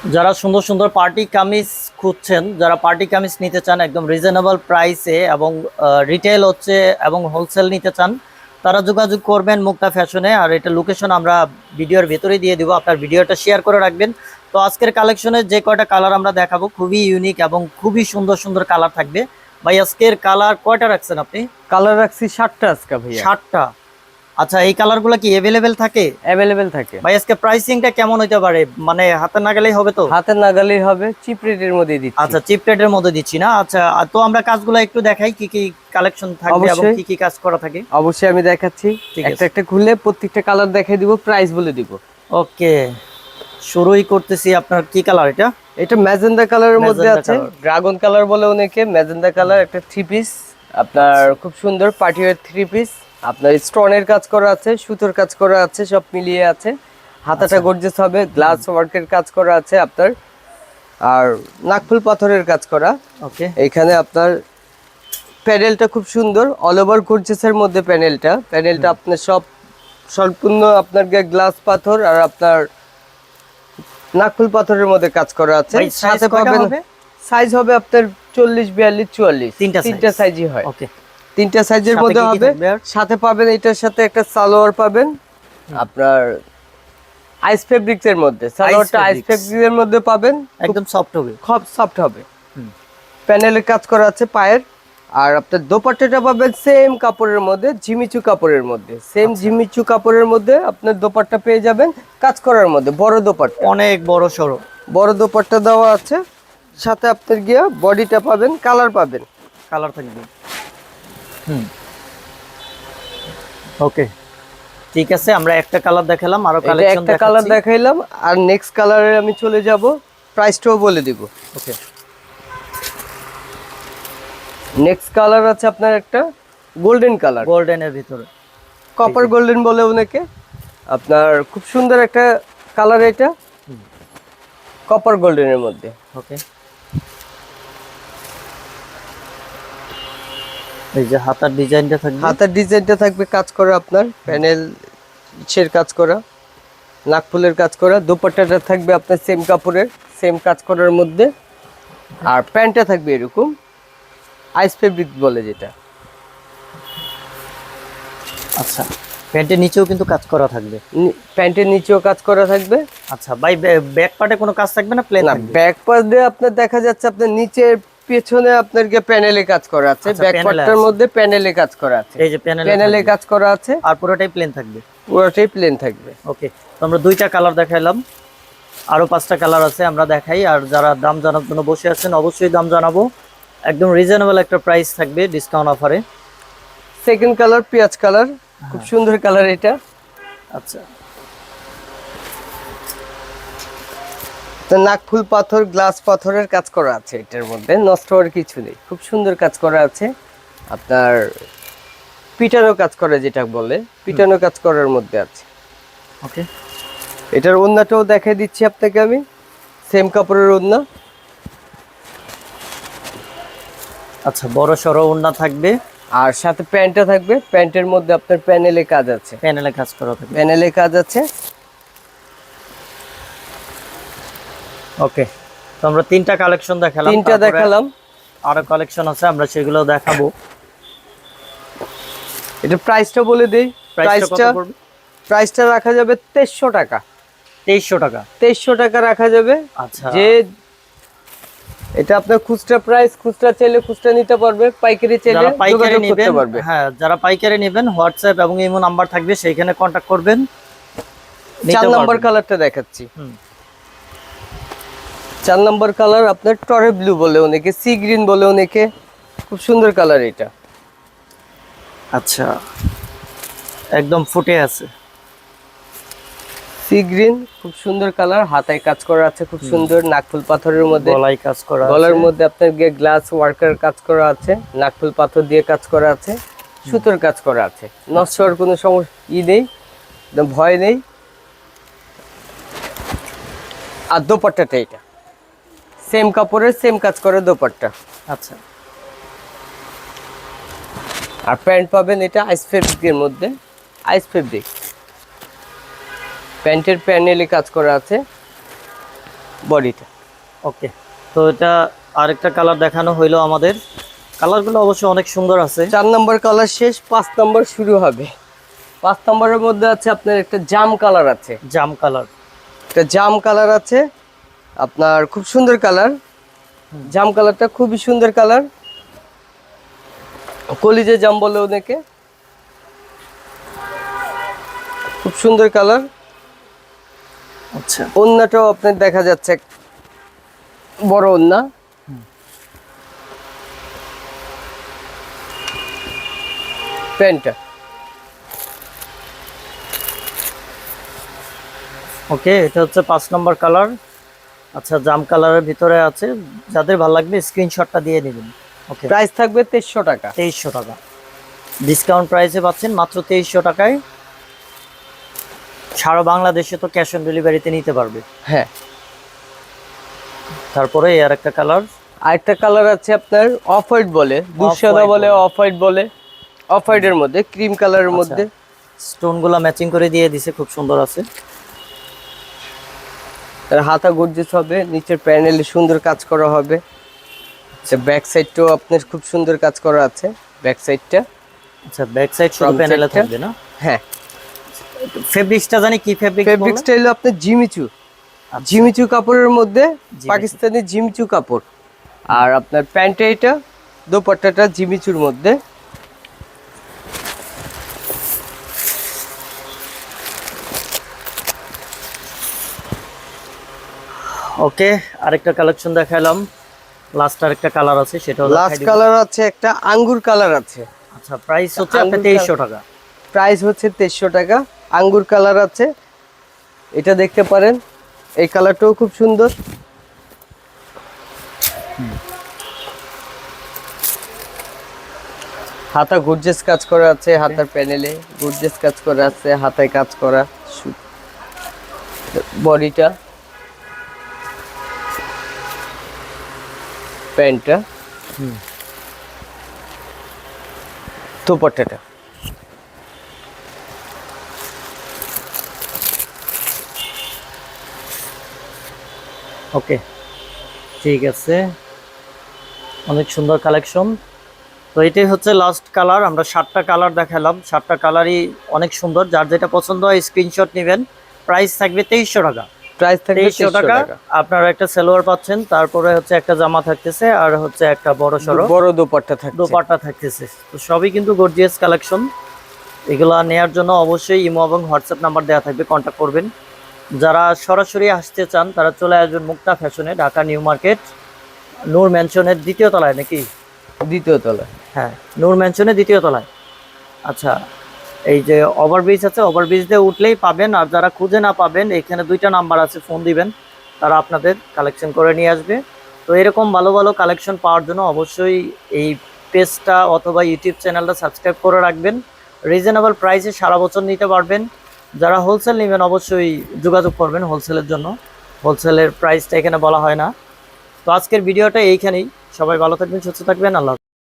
যারা সুন্দর সুন্দর পার্টি কামিজ খুঁজছেন, যারা পার্টি কামিজ নিতে চান একদম রিজনেবল প্রাইসে এবং রিটেল হচ্ছে এবং হোলসেল নিতে চান, তারা যোগাযোগ করবেন মুক্তা ফ্যাশনে। আর এটা লোকেশন আমরা ভিডিওর ভেতরে দিয়ে দিব, আপনার ভিডিওটা শেয়ার করে রাখবেন। তো আজকের কালেকশনে যে কয়টা কালার আমরা দেখাবো খুবই ইউনিক এবং খুবই সুন্দর সুন্দর কালার থাকবে। ভাই আজকের কালার কয়টা রাখছেন আপনি? কালার রাখছি 60টা আজকে ভাইয়া। 60টা? আচ্ছা, এই কালারগুলো কি অ্যাভেলেবেল থাকে? অ্যাভেলেবেল থাকে ভাই আজকে প্রাইসিংটা কেমন হইতে পারে? মানে হাতে নাগালেই হবে তো? হাতের নাগালেই হবে, চিপ রেটের মধ্যে দিচ্ছি। আচ্ছা, চিপ রেটের মধ্যে দিচ্ছি না। আচ্ছা, তো আমরা কাজগুলো একটু দেখাই, কি কি কালেকশন থাকবে এবং অবশ্যই। কি কি কাজ করা থাকে। অবশ্যই আমি দেখাচ্ছি, ঠিক একটা আছে। একটা খুলে প্রত্যেকটা কালার দেখাই দিব, প্রাইস বলে দিব। ওকে, শুরুই করতেছি। আপনার কি কালার এটা? এটা ম্যাজেন্ডা কালারের মধ্যে ম্যাজেন্ডা আছে, কালার। ড্রাগন কালার বলে অনেকে। ম্যাজেন্ডা কালার একটা থ্রি পিস, আপনার খুব সুন্দর পার্টি ওয়্যার থ্রি পিস। আপনার স্টোনের কাজ করা আছে, সুতোর কাজ করা আছে, সব মিলিয়ে আছে। হাতাটা গর্জিয়াস হবে, গ্লাস ওয়ার্কের কাজ করা আছে আপনার, আর নাকফুল পাথরের কাজ করা। ওকে, এখানে আপনার প্যানেলটা খুব সুন্দর, অল ওভার গর্জিয়াসের মধ্যে প্যানেলটা আপনার সব সম্পূর্ণ আপনার গ্লাস পাথর আর আপনার নাকফুল পাথরের মধ্যে কাজ করা আছে। ভাই, size সাথে কয়টা পাবেন, হবে? সাইজ হবে আপনার 40, 42, 44, তিনটা তিনটা সাইজই হয়। ওকে, তিনটা সাইজের সাথে মধ্যে কি কি হবে। থাকবে আর? সাথে পাবেন এটার সাথে একটা সালোয়ার পাবেন আপনার আইস ফেব্রিক্স এর মধ্যে। সালোয়ারটা আইস fabrics। ফেব্রিক্স এর মধ্যে পাবেন, একদম সফট হবে। খুব সফট হবে। প্যানেলের কাজ করা আছে পায়ের। আর আপনার দোপাট্টাটা পাবেন সেম কাপড়ের মধ্যে, জিমিচু কাপড়ের মধ্যে, সেম জিমিচু কাপড়ের মধ্যে আপনার দোপাট্টা পেয়ে যাবেন, কাজ করার মধ্যে বড় দোপাট্টা। অনেক বড় সরো বড় দোপাট্টা দেওয়া আছে। সাথে আপনার গিয়া বডিটা পাবেন, কালার পাবেন। কালার থাকবে। ওকে, ঠিক আছে। আমরা একটা কালার দেখালাম, আরো এটা কালেকশন একটা কালার দেখাচ্ছি। দেখাইলাম, আর নেক্সট কালারে আমি চলে যাব, প্রাইসটাও বলে দিব। ওকে, নেক্সট কালার আছে আপনার একটা গোল্ডেন কালার, গোল্ডেনের ভিতরে। কপার গোল্ডেন বলে অনেকে। আপনার খুব সুন্দর একটা কালার, এটা কপার গোল্ডেনের মধ্যে। ওকে, এই যে হাতার ডিজাইনটা থাকবে। হাতার ডিজাইনটা থাকবে কাজ করা আপনার, প্যানেল ইসের কাজ করা, নাকফুলের কাজ করা। দোপাট্টাটা থাকবে আপনার সেম কাপড়ের, সেম কাজ করার মধ্যে। আর প্যান্টটা থাকবে এরকম আইস ফেব্রিক বলে যেটা। আচ্ছা, প্যান্টের নিচেও কিন্তু কাজ করা থাকবে। প্যান্টের নিচেও কাজ করা থাকবে। আচ্ছা ভাই, ব্যাক পার্টে কোনো কাজ থাকবে না, প্লেন না, থাকবে? ব্যাক পার্ট দিয়ে আপনার দেখা যাচ্ছে আপনার নিচের পেছনে আপনার গিয়ে প্যানেলে কাজ করা আছে। আচ্ছা, ব্যাক panel পার্টটার আছে। মধ্যে প্যানেলে কাজ করা আছে, এই যে প্যানেলে কাজ করা আছে, আর পুরোটাই প্লেন থাকবে। পুরোটাই প্লেন থাকবে। ওকে, তো আমরা দুইটা কালার দেখাইলাম, আরো 5টা কালার আছে, আমরা দেখাই। আর যারা দাম জানার জন্য বসে আছেন অবশ্যই দাম জানাবো, একদম রিজনেবল একটা প্রাইস থাকবে ডিসকাউন্ট অফারে। সেকেন্ড কালার পেঁয়াজ কালার, খুব সুন্দর কালার এটা। আচ্ছা, তো নাকফুল পাথর, গ্লাস পাথরের কাজ করা আছে এটার মধ্যে, নষ্ট হওয়ার কিছু নেই, খুব সুন্দর কাজ করা আছে। আপনার পিটানো কাজ করে যেটা বলে, পিটানো কাজ করার মধ্যে আছে। ওকে, এটার ওড়নাটাও দেখাই দিচ্ছি আপনাকে আমি, সেম কাপড়ের ওড়না। আচ্ছা, বড় সড়ো ওড়না থাকবে, আর সাথে প্যান্টটা থাকবে, প্যান্টের মধ্যে আপনার প্যানেলে কাজ আছে, প্যানেলে কাজ করা থাকবে। প্যানেলে কাজ আছে। ওকে, তো আমরা 3টা কালেকশন দেখালাম, তিনটা তারপরে দেখালাম। আরো কালেকশন আছে, আমরা সেগুলো দেখাবো। এটা প্রাইসটা বলে দেই। প্রাইসটা কত পড়বে? প্রাইসটা রাখা যাবে 2300 টাকা। 2300 টাকা? 2300 টাকা রাখা যাবে। আচ্ছা, যে এটা আপনার খুচরা প্রাইস, খুচরা চাইলে খুচরা নিতে পারবে, পাইকারি চাইলে যারা পাইকারি যোগাযোগ করতে নেবেন, পারবে। হ্যাঁ যারা পাইকারি নেবেন হোয়াটসঅ্যাপ এবং ইমো নাম্বার থাকবে, সেইখানে কন্টাক্ট করবেন। 4 নাম্বার কালারটা দেখাচ্ছি। 4 নাম্বার কালার আপনার টরে ব্লু বলে অনেকে, সি গ্রিন বলে অনেকে, খুব সুন্দর কালার এটা। আচ্ছা, একদম ফুটে আছে সি গ্রিন, খুব সুন্দর কালার। হাতায় কাজ করা আছে খুব সুন্দর, নাকফুল পাথরের মধ্যে, গলায় কাজ করা আছে, গলার মধ্যে আপনার গিয়ে গ্লাস ওয়ার্কার কাজ করা আছে, নাকফুল পাথর দিয়ে কাজ করা আছে, সুতোর কাজ করা আছে। নষ্ট হওয়ার কোনো সমস্যা নেই, একদম ভয় নেই। আর দোপাট্টাটা এটা সেম কাপড়ের, সেম কাজ করে দোপাট্টা। আচ্ছা, আর প্যান্ট পাবেন এটা আইস ফেব্রিকের মধ্যে, আইস ফেব্রিক। প্যান্টের প্যানেলে কাজ করা আছে, বডিটা। ওকে, তো এটা আরেকটা কালার দেখানো হইলো আমাদের। কালারগুলো অবশ্য অনেক সুন্দর আছে। 4 নম্বর কালার শেষ, 5 নম্বর শুরু হবে। 5 নম্বরের মধ্যে আছে আপনার একটা জাম কালার আছে, জাম কালার। একটা জাম কালার আছে আপনার, খুব সুন্দর কালার। জাম কালারটা খুবই সুন্দর কালার, কলিজে জাম বলে অনেকে। খুব সুন্দর কালার। আচ্ছা, ওন্নাটাও আপনার দেখা যাচ্ছে বড় ওন্না। প্যান্টটা ওকে, এটা হচ্ছে 5 নম্বর কালার। আচ্ছা, জাম কালারের ভিতরে আছে, যাদের ভালো লাগবে স্ক্রিনশটটা দিয়ে নেবেন। ওকে, প্রাইস থাকবে 2300 টাকা। 2300 টাকা ডিসকাউন্ট প্রাইসে পাচ্ছেন, মাত্র 2300 টাকায়। সারা বাংলাদেশে তো ক্যাশ অন ডেলিভারিতে নিতে পারবে। হ্যাঁ, তারপরে আর একটা কালার, আরেকটা কালার আছে আপনার অফ হোয়াইট বলে, দুঃসাদা বলে, অফ হোয়াইট বলে। অফ হোয়াইটের মধ্যে ক্রিম কালারের মধ্যে স্টোনগুলো ম্যাচিং করে দিয়ে দিছে, খুব সুন্দর আছে। তার হাতা গর্জিয়াস হবে, নিচের প্যানেলে সুন্দর কাজ করা হবে। আচ্ছা, ব্যাক সাইডটাও আপনার খুব সুন্দর কাজ করা আছে, ব্যাক সাইডটা। আচ্ছা, ব্যাক সাইড শুধু Front প্যানেলে side টা? থাকবে না? হ্যাঁ, ফেব্রিক্সটা জানি কি ফেব্রিক? ফেব্রিক স্টাইল আপনার জিমিচু, জিমিচু কাপড়ের মধ্যে, পাকিস্তানি জিমিচু কাপড়। আর আপনার প্যান্টটা, এটা দোপাট্টাটা জিমিচুর মধ্যে। ওকে, আরেকটা কালেকশন দেখাইলাম। লাস্ট আরেকটা কালার আছে, সেটা হলো লাস্ট কালার আছে একটা আঙ্গুর কালার আছে। আচ্ছা, প্রাইস হচ্ছে আঙ্গুর আপনার 2300 টাকা। প্রাইস হচ্ছে 2300 টাকা। আঙ্গুর কালার আছে, এটা দেখতে পারেন। এই কালারটাও খুব সুন্দর। হাতা গর্জিয়াস কাজ করা আছে, হাতার প্যানেলে গর্জিয়াস কাজ করা আছে, হাতায় কাজ করা। বডিটা, প্যান্টটা, দোপাট্টাটা। ওকে, ঠিক আছে, অনেক সুন্দর কালেকশন। তো এটাই হচ্ছে লাস্ট কালার। আমরা 7টা কালার দেখালাম, 7টা কালারই অনেক সুন্দর। যার যেটা পছন্দ হয় স্ক্রিনশট নেবেন। প্রাইস থাকবে 2300 টাকা। প্রাইস থাকবে 2300 টাকা। আপনারা একটা সালোয়ার পাচ্ছেন, তারপরে হচ্ছে একটা জামা থাকতেছে, আর হচ্ছে একটা বড় সড়ো বড় দোপাট্টা থাকবে। দোপাট্টা থাকতেছে। তো সবই কিন্তু গর্জিয়াস কালেকশন। এগুলা নেয়ার জন্য অবশ্যই ইমো এবং হোয়াটসঅ্যাপ নাম্বার দেওয়া থাকবে, কন্ট্যাক্ট করবেন। যারা সরাসরি আসতে চান তারা চলে আসবেন মুক্তা ফ্যাশনে, ঢাকা নিউ মার্কেট, নূর ম্যানশনের 2য় তলায় নাকি? দ্বিতীয় তলায়। হ্যাঁ, নূর ম্যানশনের 2য় তলায়। আচ্ছা, এই যে ওভারব্রিজ আছে, ওভারব্রিজ দিয়ে উঠলেই পাবেন। আর যারা খুঁজে না পাবেন, এখানে 2টা নাম্বার আছে, ফোন দিবেন, তারা আপনাদের কালেকশন করে নিয়ে আসবে। তো এরকম ভালো ভালো কালেকশন পাওয়ার জন্য অবশ্যই এই পেজটা অথবা ইউটিউব চ্যানেলটা সাবস্ক্রাইব করে রাখবেন। রিজনেবল প্রাইসে সারা বছর নিতে পারবেন। যারা হোলসেল নেবেন অবশ্যই যোগাযোগ করবেন হোলসেলের জন্য। হোলসেলের প্রাইসটা এখানে বলা হয় না। তো আজকের ভিডিওটা এইখানেই। সবাই ভালো থাকবেন, সুস্থ থাকবেন, আল্লাহ হাফেজ।